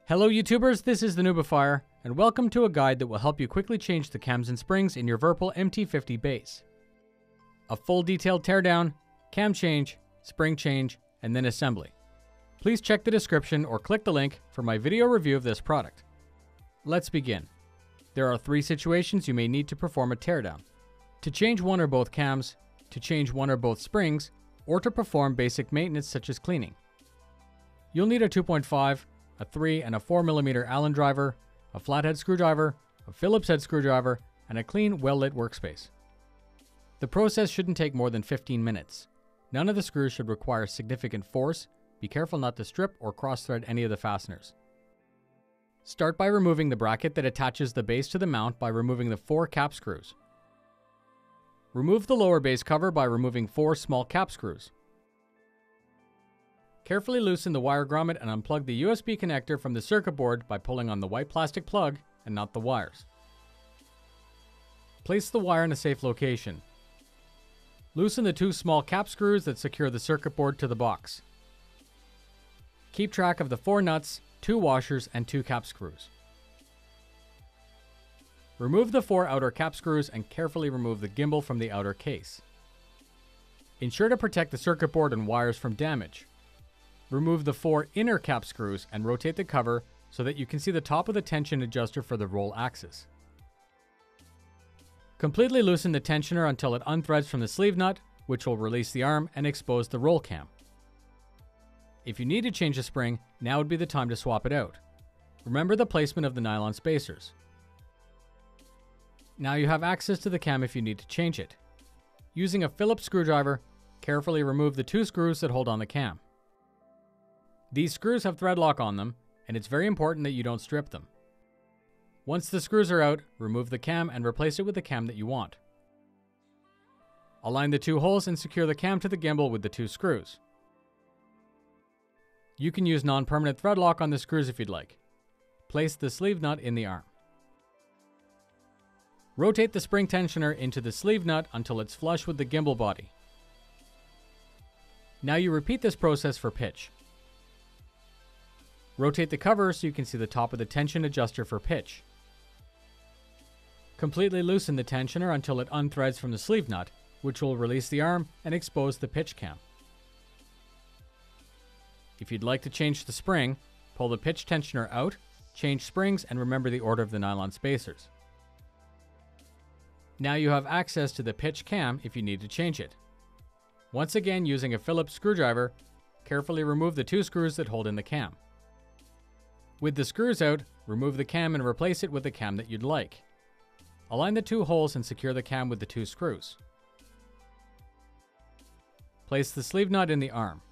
Hello YouTubers, this is the Noobifier, and welcome to a guide that will help you quickly change the cams and springs in your VirPil T50 base. A full detailed teardown, cam change, spring change, and then assembly. Please check the description or click the link for my video review of this product. Let's begin. There are 3 situations you may need to perform a teardown. To change one or both cams, to change one or both springs, or to perform basic maintenance such as cleaning. You'll need a 2.5, a 3 and a 4mm Allen driver, a flathead screwdriver, a Phillips head screwdriver, and a clean, well-lit workspace. The process shouldn't take more than 15 minutes. None of the screws should require significant force. Be careful not to strip or cross-thread any of the fasteners. Start by removing the bracket that attaches the base to the mount by removing the 4 cap screws. Remove the lower base cover by removing 4 small cap screws. Carefully loosen the wire grommet and unplug the USB connector from the circuit board by pulling on the white plastic plug and not the wires. Place the wire in a safe location. Loosen the 2 small cap screws that secure the circuit board to the box. Keep track of the 4 nuts, 2 washers, and 2 cap screws. Remove the 4 outer cap screws and carefully remove the gimbal from the outer case. Ensure to protect the circuit board and wires from damage. Remove the 4 inner cap screws and rotate the cover so that you can see the top of the tension adjuster for the roll axis. Completely loosen the tensioner until it unthreads from the sleeve nut, which will release the arm and expose the roll cam. If you need to change the spring, now would be the time to swap it out. Remember the placement of the nylon spacers. Now you have access to the cam if you need to change it. Using a Phillips screwdriver, carefully remove the 2 screws that hold on the cam. These screws have thread lock on them, and it's very important that you don't strip them. Once the screws are out, remove the cam and replace it with the cam that you want. Align the 2 holes and secure the cam to the gimbal with the 2 screws. You can use non-permanent thread lock on the screws if you'd like. Place the sleeve nut in the arm. Rotate the spring tensioner into the sleeve nut until it's flush with the gimbal body. Now you repeat this process for pitch. Rotate the cover so you can see the top of the tension adjuster for pitch. Completely loosen the tensioner until it unthreads from the sleeve nut, which will release the arm and expose the pitch cam. If you'd like to change the spring, pull the pitch tensioner out, change springs, and remember the order of the nylon spacers. Now you have access to the pitch cam if you need to change it. Once again, using a Phillips screwdriver, carefully remove the 2 screws that hold in the cam. With the screws out, remove the cam and replace it with the cam that you'd like. Align the 2 holes and secure the cam with the 2 screws. Place the sleeve nut in the arm.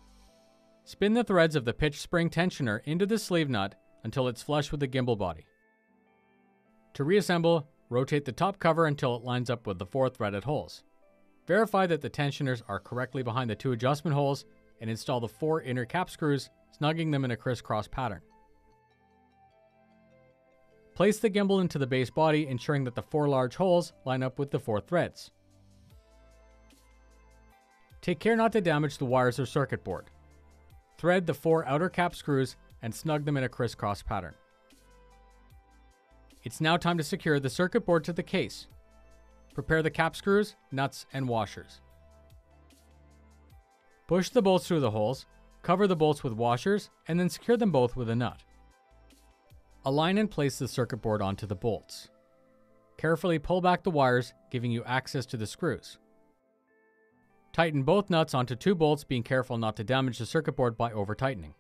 Spin the threads of the pitch spring tensioner into the sleeve nut until it's flush with the gimbal body. To reassemble, rotate the top cover until it lines up with the 4 threaded holes. Verify that the tensioners are correctly behind the 2 adjustment holes and install the 4 inner cap screws, snugging them in a crisscross pattern. Place the gimbal into the base body, ensuring that the 4 large holes line up with the 4 threads. Take care not to damage the wires or circuit board. Thread the 4 outer cap screws and snug them in a crisscross pattern. It's now time to secure the circuit board to the case. Prepare the cap screws, nuts, and washers. Push the bolts through the holes, cover the bolts with washers, and then secure them both with a nut. Align and place the circuit board onto the bolts. Carefully pull back the wires, giving you access to the screws. Tighten both nuts onto 2 bolts, being careful not to damage the circuit board by over-tightening.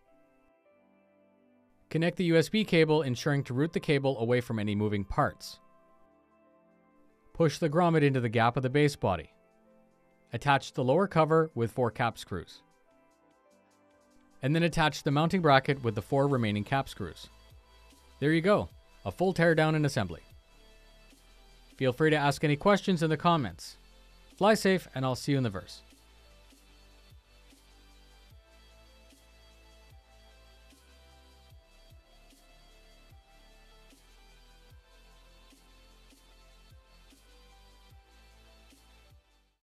Connect the USB cable, ensuring to route the cable away from any moving parts. Push the grommet into the gap of the base body. Attach the lower cover with 4 cap screws. And then attach the mounting bracket with the 4 remaining cap screws. There you go, a full teardown and assembly. Feel free to ask any questions in the comments. Fly safe, and I'll see you in the verse.